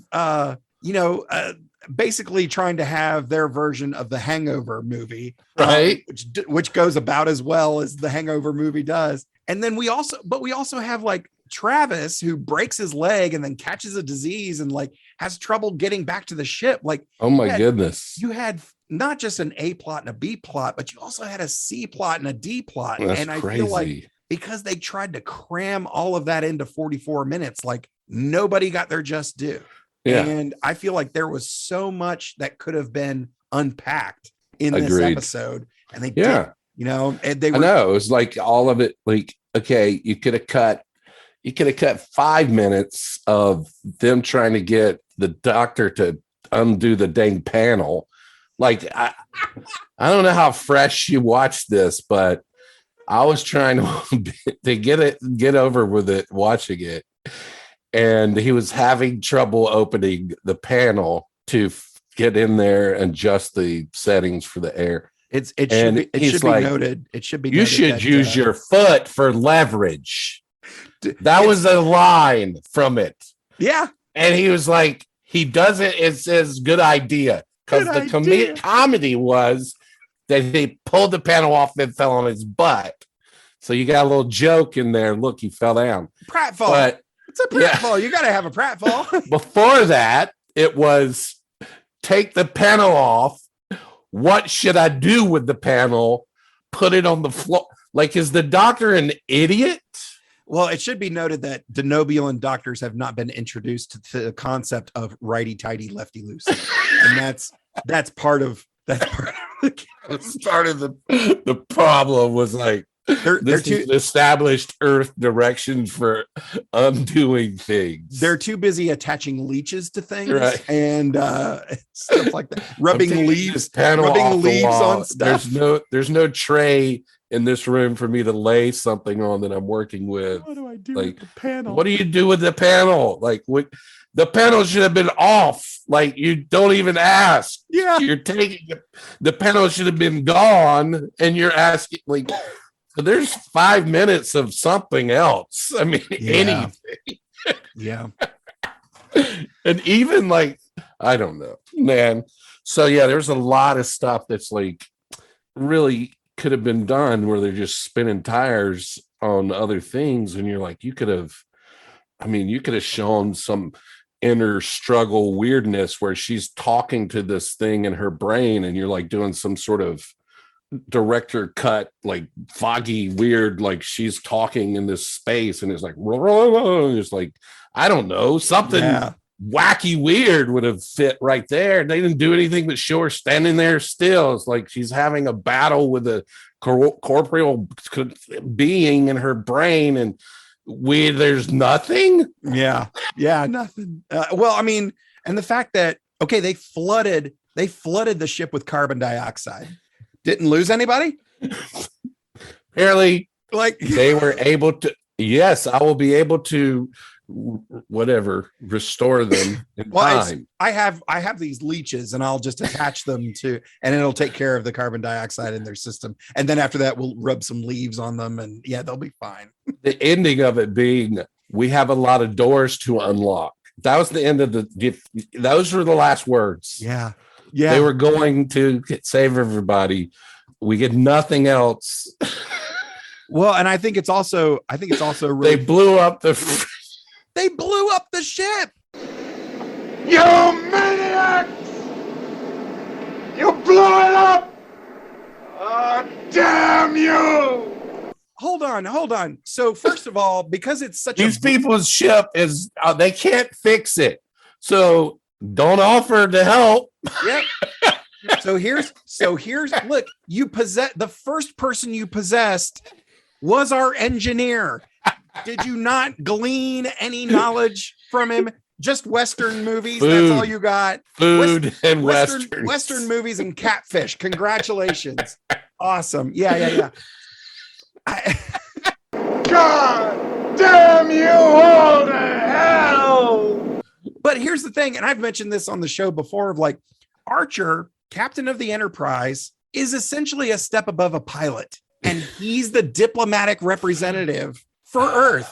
basically trying to have their version of the Hangover movie, right? Which goes about as well as the Hangover movie does. And then we also have like Travis who breaks his leg and then catches a disease and like has trouble getting back to the ship. Like, oh my goodness. You had not just an A plot and a B plot, but you also had a C plot and a D plot. That's and I crazy. feel like because they tried to cram all of that into 44 minutes, like nobody got their just due. Yeah. And I feel like there was so much that could have been unpacked in this Agreed. episode. And they did, and they were, I know, it was like all of it, like, okay, you could have cut 5 minutes of them trying to get the doctor to undo the dang panel. Like, I don't know how fresh you watched this, but I was trying to get over with it, watching it. And he was having trouble opening the panel to get in there and adjust the settings for the air. It should be noted. It should be. You should use your foot for leverage. That was a line from it. Yeah. And he was like, he does it. It says good idea. Because the comedy was that they pulled the panel off and fell on his butt. So you got a little joke in there. Look, he fell down. Pratfall. But it's a pratfall. You got to have a pratfall. Before that, it was take the panel off. What should I do with the panel? Put it on the floor. Like, is the doctor an idiot? Well, it should be noted that Denobulan doctors have not been introduced to the concept of righty tighty, lefty loose, and that's part of the problem. Was like they're too established Earth directions for undoing things. They're too busy attaching leeches to things, right? And stuff like that. Rubbing leaves on stuff. There's no tray in this room for me to lay something on that I'm working with. What do I do with the panel? What do you do with the panel? Like, the panel should have been off. Like, you don't even ask. Yeah. You're taking the panel should have been gone, and you're asking, like, so there's 5 minutes of something else. I mean, anything. Yeah. And even like, I don't know, man. So yeah, there's a lot of stuff that's like really could have been done where they're just spinning tires on other things, and you're like, you could have shown some inner struggle weirdness where she's talking to this thing in her brain, and you're like doing some sort of director cut, like foggy weird, like she's talking in this space, and it's like it's like, I don't know, something wacky weird would have fit right there. They didn't do anything but show her standing there still. It's like she's having a battle with a corporeal being in her brain, and there's nothing. Nothing. Well, I mean, and the fact that they flooded the ship with carbon dioxide, didn't lose anybody. Apparently, like they were able to. Yes, I will be able to restore them in time. I have these leeches, and I'll just attach them to, and it'll take care of the carbon dioxide in their system. And then after that, we'll rub some leaves on them, and they'll be fine. The ending of it being, we have a lot of doors to unlock. That was the end of those were the last words. Yeah. They were going to save everybody. We get nothing else. Well, and I think it's also really, they blew up the ship. You maniacs! You blew it up! Oh, damn you! Hold on. So first of all, because it's such these people's ship is, they can't fix it. So don't offer to help. Yep. So here's look, the first person you possessed was our engineer. Did you not glean any knowledge from him? just Western movies. Food. That's all you got. Food and Western. Western movies and catfish. Congratulations. Awesome. Yeah. God damn you all to hell! But here's the thing, and I've mentioned this on the show before, of like Archer, captain of the Enterprise, is essentially a step above a pilot, and he's the diplomatic representative for Earth.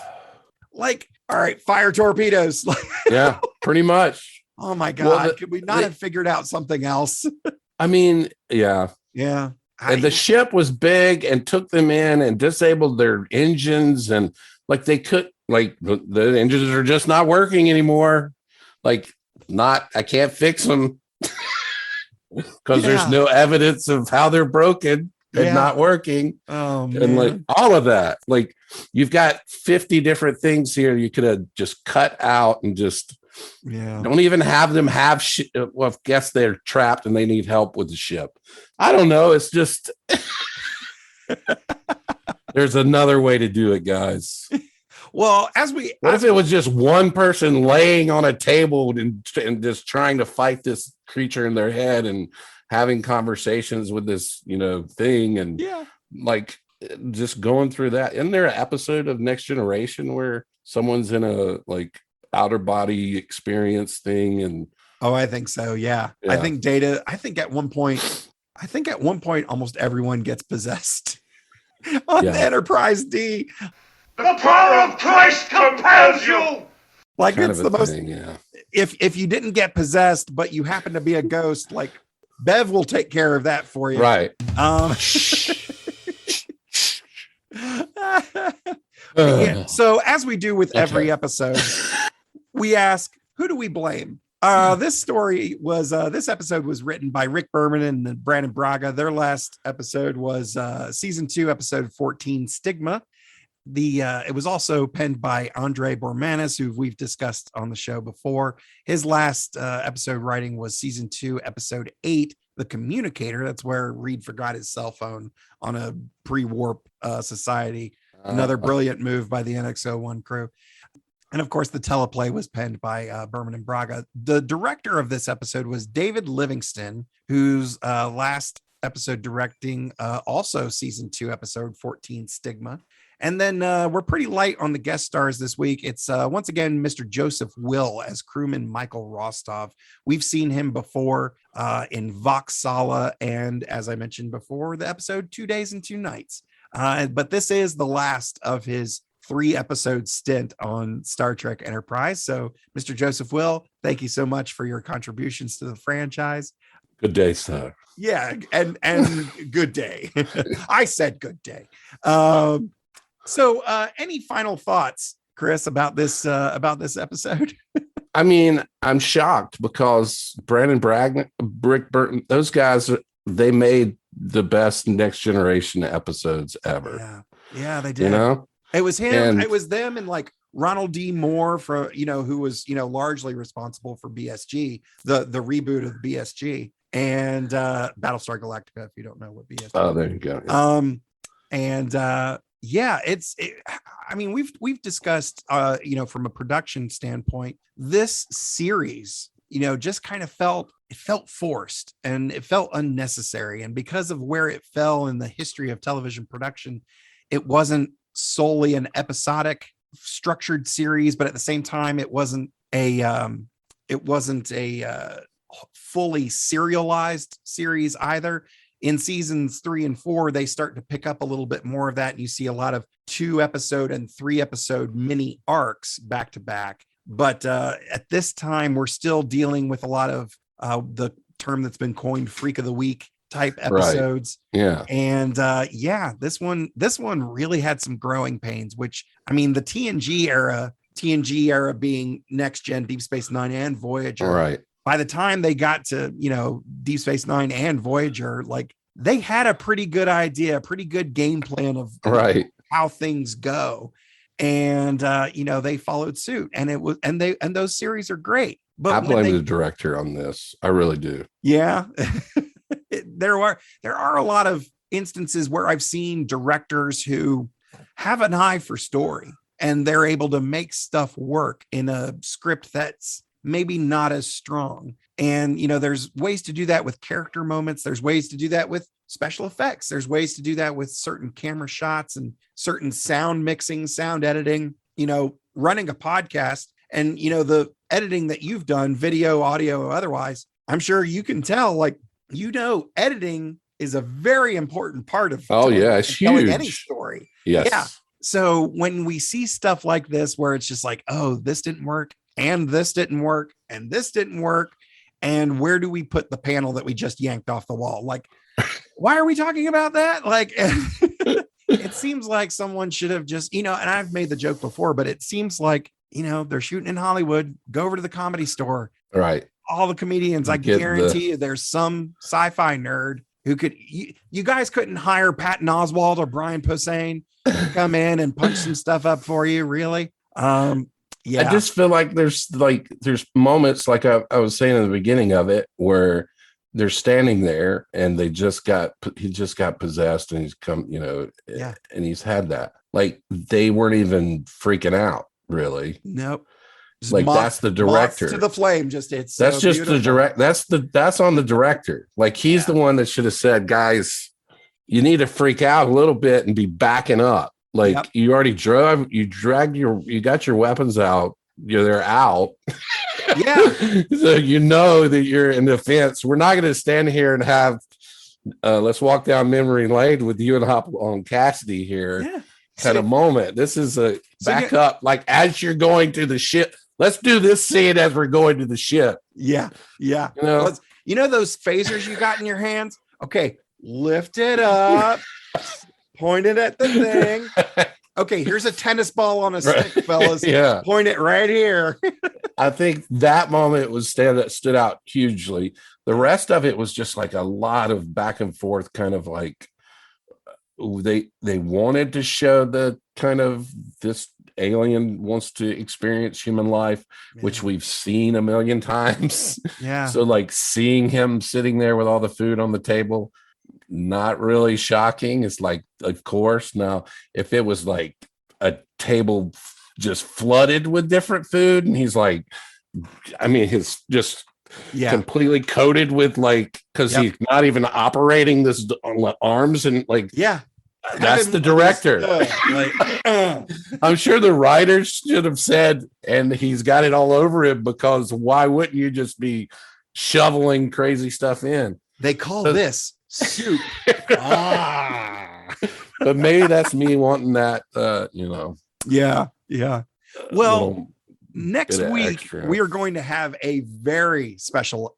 Like, all right, fire torpedoes. Yeah, pretty much. Oh my God. Well, could we not have figured out something else? I mean, yeah. Yeah. And the ship was big and took them in and disabled their engines. And like they could, like the engines are just not working anymore. Like, I can't fix them because there's no evidence of how they're broken and not working. Oh, man. And like all of that, like you've got 50 different things here you could have just cut out and just don't even have them have well, I guess they're trapped and they need help with the ship. I don't know. It's just there's another way to do it, guys. Well, what if it was just one person laying on a table and just trying to fight this creature in their head and having conversations with this, thing, and like just going through that. Isn't there an episode of Next Generation where someone's in a like outer body experience thing? And I think so. Yeah. I think at one point almost everyone gets possessed on the Enterprise D. The power of Christ compels you. Like kind it's of the most thing, yeah. If you didn't get possessed, but you happen to be a ghost, like Bev will take care of that for you. Right. So as we do with every episode, we ask, who do we blame? This episode was written by Rick Berman and Brandon Braga. Their last episode was season 2, episode 14, Stigma. It was also penned by Andre Bormanis, who we've discussed on the show before. His last episode writing was season 2, episode 8, The Communicator. That's where Reed forgot his cell phone on a pre-warp society. Another brilliant move by the NX-01 crew. And of course, the teleplay was penned by Berman and Braga. The director of this episode was David Livingston, whose last episode directing also season 2, episode 14, Stigma. And then we're pretty light on the guest stars this week. It's once again Mr. Joseph Will as crewman Michael Rostov. We've seen him before in Voxala, and as I mentioned before, the episode 2 Days and 2 Nights. But this is the last of his 3-episode stint on Star Trek Enterprise. So, Mr. Joseph Will, thank you so much for your contributions to the franchise. Good day, sir. Yeah, and good day. I said good day. So, any final thoughts, Chris, about this episode? I mean, I'm shocked because Brandon Bragg, Brick Burton, those guys, they made the best Next Generation episodes ever. Yeah, they did. It was him. And it was them, and like Ronald D. Moore, who was largely responsible for BSG, the reboot of BSG, and Battlestar Galactica. If you don't know what BSG is. Oh, there you go. I mean, we've discussed, from a production standpoint, this series, just kind of felt forced and it felt unnecessary. And because of where it fell in the history of television production, it wasn't solely an episodic structured series, but at the same time, it wasn't a fully serialized series either. In seasons 3 and 4, they start to pick up a little bit more of that. And you see a lot of 2-episode and 3-episode mini arcs back to back. But at this time, we're still dealing with a lot of the term that's been coined Freak of the Week type episodes. Right. Yeah. And this one really had some growing pains, which, I mean, the TNG era being Next Gen, Deep Space Nine, and Voyager. Right. By the time they got to, Deep Space Nine and Voyager, like they had a pretty good idea, a pretty good game plan of how things go. And, they followed suit, and those series are great. But I blame the director on this. I really do. Yeah. There are a lot of instances where I've seen directors who have an eye for story, and they're able to make stuff work in a script that's maybe not as strong. And, there's ways to do that with character moments. There's ways to do that with special effects. There's ways to do that with certain camera shots and certain sound mixing, sound editing, running a podcast and, the editing that you've done, video, audio, otherwise, I'm sure you can tell, editing is a very important part of it's telling huge. any story. Yes. Yeah. So when we see stuff like this, where it's just like, oh, this didn't work and this didn't work and this didn't work. And where do we put the panel that we just yanked off the wall? Like, why are we talking about that? Like, it seems like someone should have just, and I've made the joke before, but it seems like, they're shooting in Hollywood, go over to the Comedy Store. Right. All the comedians, I guarantee you there's some sci-fi nerd who could, you guys couldn't hire Patton Oswalt or Brian Posehn to come in and punch some stuff up for you. Really? Yeah. I just feel like there's moments like I was saying in the beginning of it where they're standing there and he just got possessed and he's come, and he's had that. Like they weren't even freaking out really. Nope. Just like that's the director to the flame. Just it's that's so just beautiful. the direct. That's on the director. Like he's the one that should have said, guys, you need to freak out a little bit and be backing up. Like you already got your weapons out. They're out. Yeah. So that you're in the fence. We're not going to stand here and have let's walk down memory lane with you and Hop on Cassidy here. Yeah. Kind of moment. This is a back up, like as you're going to the ship. Let's do this scene as we're going to the ship. Yeah. Yeah. Those phasers you got in your hands? Okay. Lift it up. Point it at the thing. Okay. Here's a tennis ball on a stick, fellas. Yeah. Point it right here. I think that moment stood out hugely. The rest of it was just like a lot of back and forth, kind of like they wanted to show the kind of this alien wants to experience human life, which we've seen a million times. Yeah. So like seeing him sitting there with all the food on the table, not really shocking. It's like, of course. Now, if it was like a table just flooded with different food, and he's like, his just completely coated with because he's not even operating this arms and that's the director. I'm sure the writers should have said, and he's got it all over him because why wouldn't you just be shoveling crazy stuff in? They call this soup. But maybe that's me wanting that, Yeah. Yeah. Well, next week, we are going to have a very special,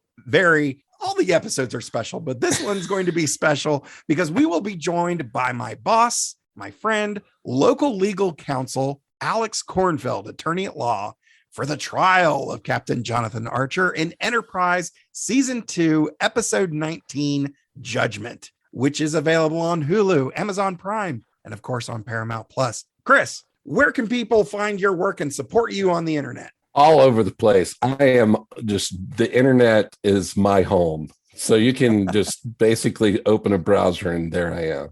all the episodes are special, but this one's going to be special because we will be joined by my boss, my friend, local legal counsel, Alex Kornfeld, attorney at law, for the trial of Captain Jonathan Archer in Enterprise Season 2, Episode 19, Judgment, which is available on Hulu, Amazon Prime, and of course on Paramount Plus. Chris, where can people find your work and support you on the internet? All over the place. The internet is my home. So you can just basically open a browser and there I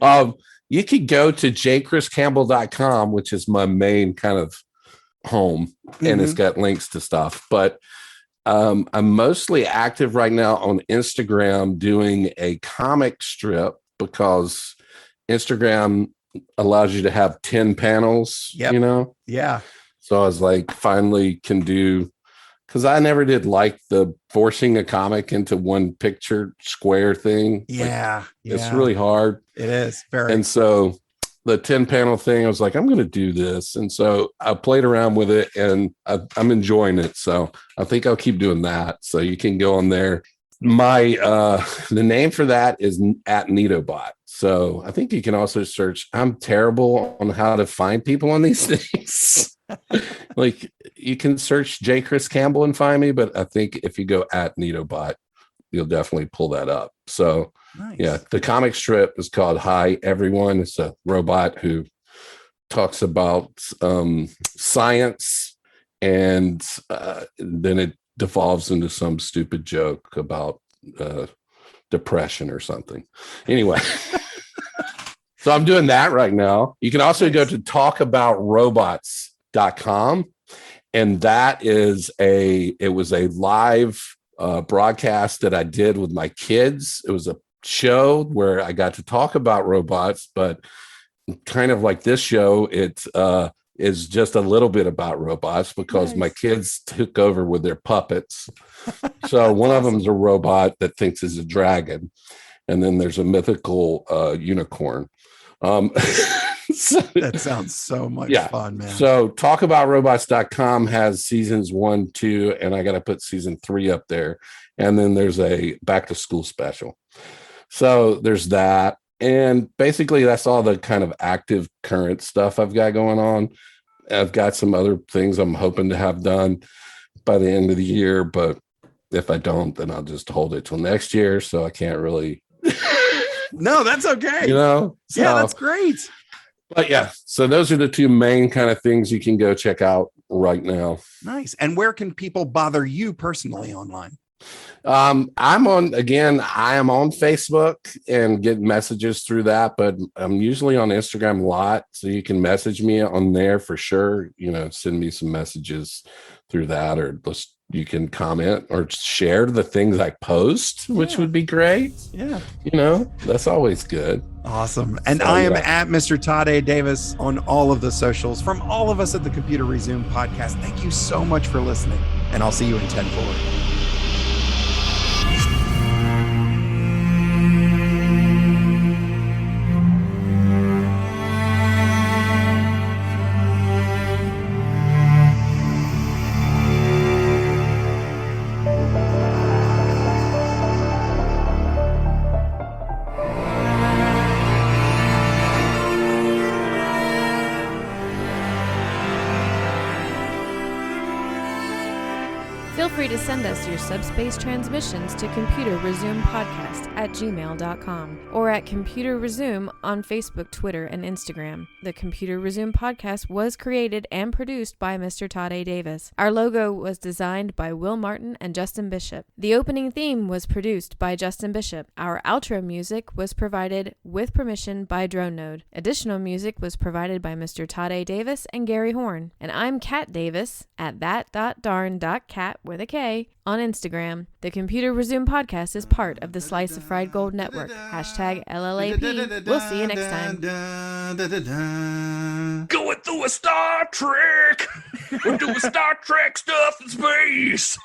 am. You could go to jchriscampbell.com, which is my main kind of home, and it's got links to stuff. But I'm mostly active right now on Instagram doing a comic strip because Instagram allows you to have 10 panels, Yeah. So I was like, finally can do, because I never did like the forcing a comic into one picture square thing. Yeah. It's really hard. It is. Very. And so the 10 panel thing, I was like, I'm going to do this. And so I played around with it and I'm enjoying it. So I think I'll keep doing that. So you can go on there. The name for that is at Nitobot. So I think you can also search. I'm terrible on how to find people on these things. Like you can search J. Chris Campbell and find me, but I think if you go at Nitobot, you'll definitely pull that up. So nice. Yeah, the comic strip is called Hi Everyone. It's a robot who talks about science, and then it devolves into some stupid joke about depression or something. Anyway. So I'm doing that right now. You can also go to talkaboutrobots.com. And that is it was a live broadcast that I did with my kids. It was a show where I got to talk about robots, but kind of like this show, it is just a little bit about robots because my kids took over with their puppets. So one of them is a robot that thinks is a dragon. And then there's a mythical unicorn. That sounds so much fun, man. So talkaboutrobots.com has seasons 1, 2, and I got to put season 3 up there. And then there's a back to school special. So there's that. And basically that's all the kind of active current stuff I've got going on. I've got some other things I'm hoping to have done by the end of the year, but if I don't, then I'll just hold it till next year. So I can't really. No, that's okay. So, yeah, that's great. But yeah, so those are the two main kind of things you can go check out right now. Nice. And where can people bother you personally online? I am on Facebook and get messages through that, but I'm usually on Instagram a lot. So you can message me on there for sure. Send me some messages through that, or you can comment or share the things I post, which would be great. Yeah. That's always good. Awesome. And I am at Mr. Todd A. Davis on all of the socials. From all of us at the Computer Resume podcast, thank you so much for listening. And I'll see you in 10 forward. Feel free to send us your subspace transmissions to computerresumepodcast@gmail.com or at Computer Resume on Facebook, Twitter, and Instagram. The Computer Resume podcast was created and produced by Mr. Todd A. Davis. Our logo was designed by Will Martin and Justin Bishop. The opening theme was produced by Justin Bishop. Our outro music was provided with permission by Drone Node. Additional music was provided by Mr. Todd A. Davis and Gary Horn. And I'm Kat Davis at that.darn.cat with a K on Instagram. The Computer Resume podcast is part of the Slice of Fried Gold Network. #LLAP. We'll see you next time. Going through a Star Trek. We're doing Star Trek stuff in space.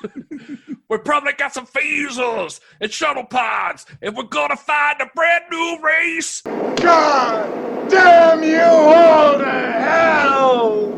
We probably got some phasers and shuttle pods, and we're gonna find a brand new race. God damn you all to hell!